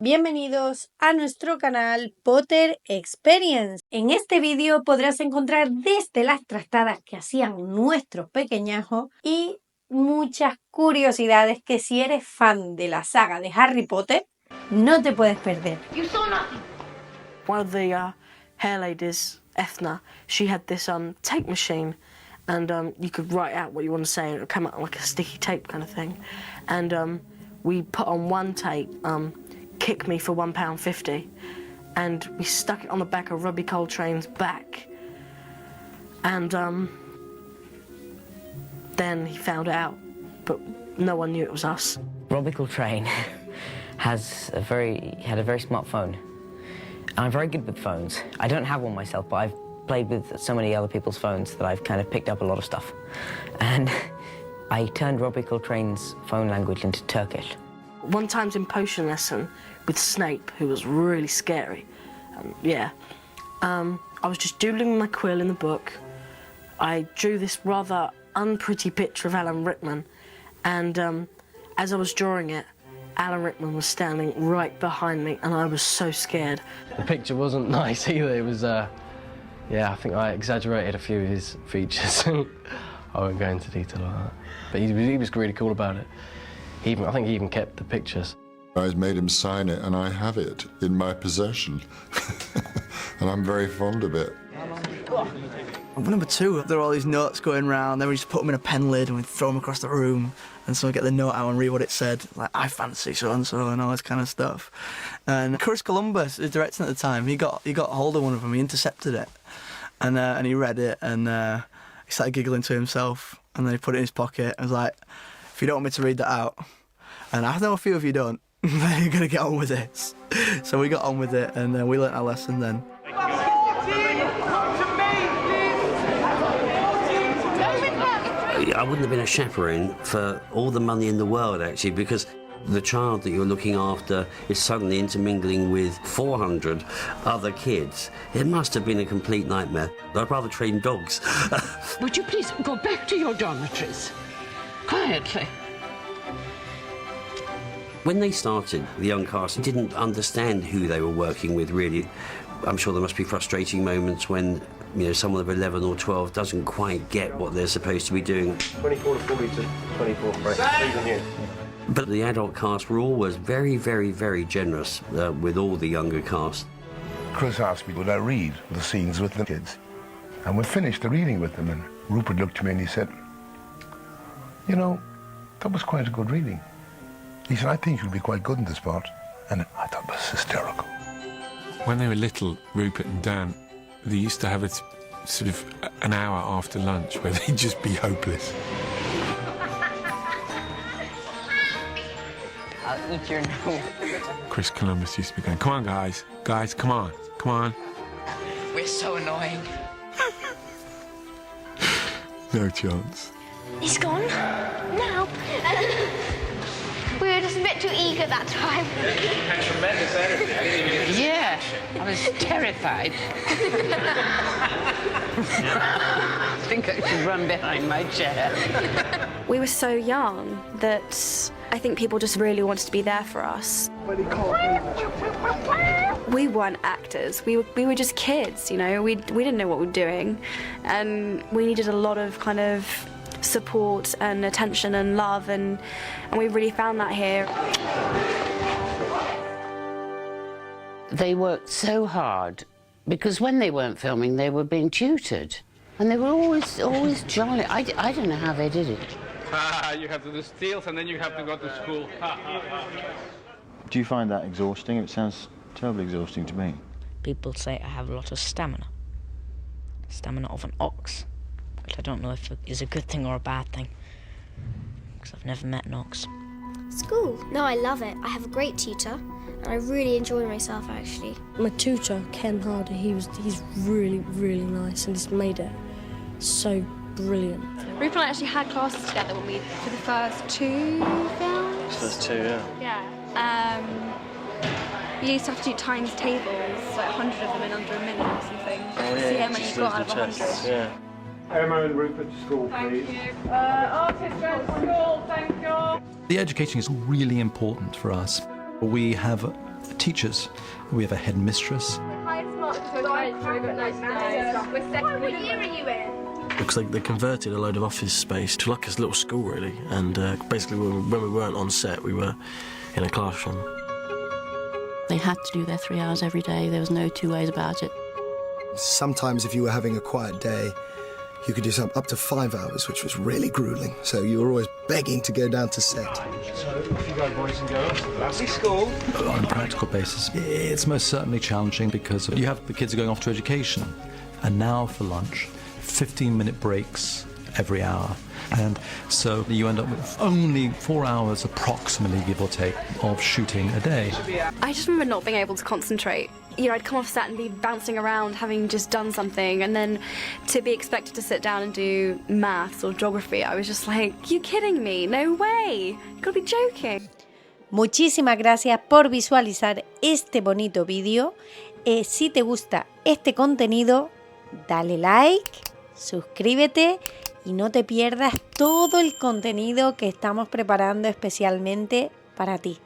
Bienvenidos a nuestro canal Potter Experience. En este vídeo podrás encontrar desde las trastadas que hacían nuestros pequeñajos y muchas curiosidades que si eres fan de la saga de Harry Potter no te puedes perder. One of the hair ladies, Ethna, she had this tape machine, and you could write out what you want to say and it would come out like a sticky tape kind of thing. And we put on one tape, Kick Me for £1.50, and we stuck it on the back of Robbie Coltrane's back, and then he found out, but no one knew it was us. Robbie Coltrane had a very smart phone, and I'm very good with phones. I don't have one myself, but I've played with so many other people's phones that I've kind of picked up a lot of stuff, and I turned Robbie Coltrane's phone language into Turkish. One time's in potion lesson with Snape, who was really scary. I was just doodling my quill in the book. I drew this rather unpretty picture of Alan Rickman, and as I was drawing it, Alan Rickman was standing right behind me, and I was so scared. The picture wasn't nice either. It was, I think I exaggerated a few of his features. I won't go into detail on that. But he was really cool about it. I think he even kept the pictures. I made him sign it, and I have it in my possession. And I'm very fond of it. Number two, there are all these notes going around, then we just put them in a pen lid and we throw them across the room, and so we get the note out and read what it said, like, I fancy so-and-so and all this kind of stuff. And Chris Columbus, the director at the time, he got hold of one of them, he intercepted it, and he read it, and he started giggling to himself, and then he put it in his pocket and was like, if you don't want me to read that out, and I know a few of you don't, then you're going to get on with this. So we got on with it, and we learnt our lesson then. I wouldn't have been a chaperone for all the money in the world, actually, because the child that you're looking after is suddenly intermingling with 400 other kids. It must have been a complete nightmare. I'd rather train dogs. Would you please go back to your dormitories? Quietly. When they started, the young cast didn't understand who they were working with, really. I'm sure there must be frustrating moments when, someone of 11 or 12 doesn't quite get what they're supposed to be doing. 24 to 40 to 24, right? But the adult cast were always very, very, very generous with all the younger cast. Chris asked me, would I read the scenes with the kids? And we finished the reading with them, and Rupert looked at me and he said, that was quite a good reading. He said, I think you'll be quite good in this part. And I thought it was hysterical. When they were little, Rupert and Dan, they used to have a sort of an hour after lunch where they'd just be hopeless. I'll eat your nose. Chris Columbus used to be going, come on, guys, come on. We're so annoying. No chance. He's gone. Now. We were just a bit too eager that time. You had tremendous energy. Yeah, I was terrified. I think I should run behind my chair. We were so young that I think people just really wanted to be there for us. We weren't actors. We were just kids, We didn't know what we were doing, and we needed a lot of kind of support and attention and love, and we really found that here. They worked so hard because when they weren't filming, they were being tutored, and they were always jolly. I don't know how they did it. You have to do steals and then you have to go to school. Do you find that exhausting? It sounds terribly exhausting to me. People say I have a lot of stamina. Stamina of an ox. Which I don't know if it is a good thing or a bad thing, because I've never met an ox. School? No, I love it. I have a great tutor, and I really enjoy myself, actually. My tutor, Ken Harder, he's really, really nice, and he's made it so brilliant. Rupert and I actually had classes together for the first two films. First two, yeah. Yeah. You used to have to do times tables, like 100 of them in under a minute or something. Oh, yeah, see how much you got out of 100. Yeah. Emma and Rupert to school, please. Thank you. Artist at school, thank you. The education is really important for us. We have teachers. We have a headmistress. What year are you in? Because they converted a load of office space to like a little school, really. And basically, when we weren't on set, we were in a classroom. They had to do their 3 hours every day. There was no two ways about it. Sometimes if you were having a quiet day, you could do some up to 5 hours, which was really grueling. So you were always begging to go down to set. So, off you go, boys and girls. Lovely school. On a practical basis, it's most certainly challenging because you have the kids are going off to education, and now for lunch, 15-minute breaks every hour. And so you end up with only 4 hours approximately, give or take, of shooting a day. I just remember not being able to concentrate. You know, I'd come off set and be bouncing around having just done something, and then to be expected to sit down and do maths or geography, I was just like, you kidding me? No way! You gotta be joking. Muchísimas gracias por visualizar este bonito vídeo. Si te gusta este contenido, dale like, suscríbete y no te pierdas todo el contenido que estamos preparando especialmente para ti.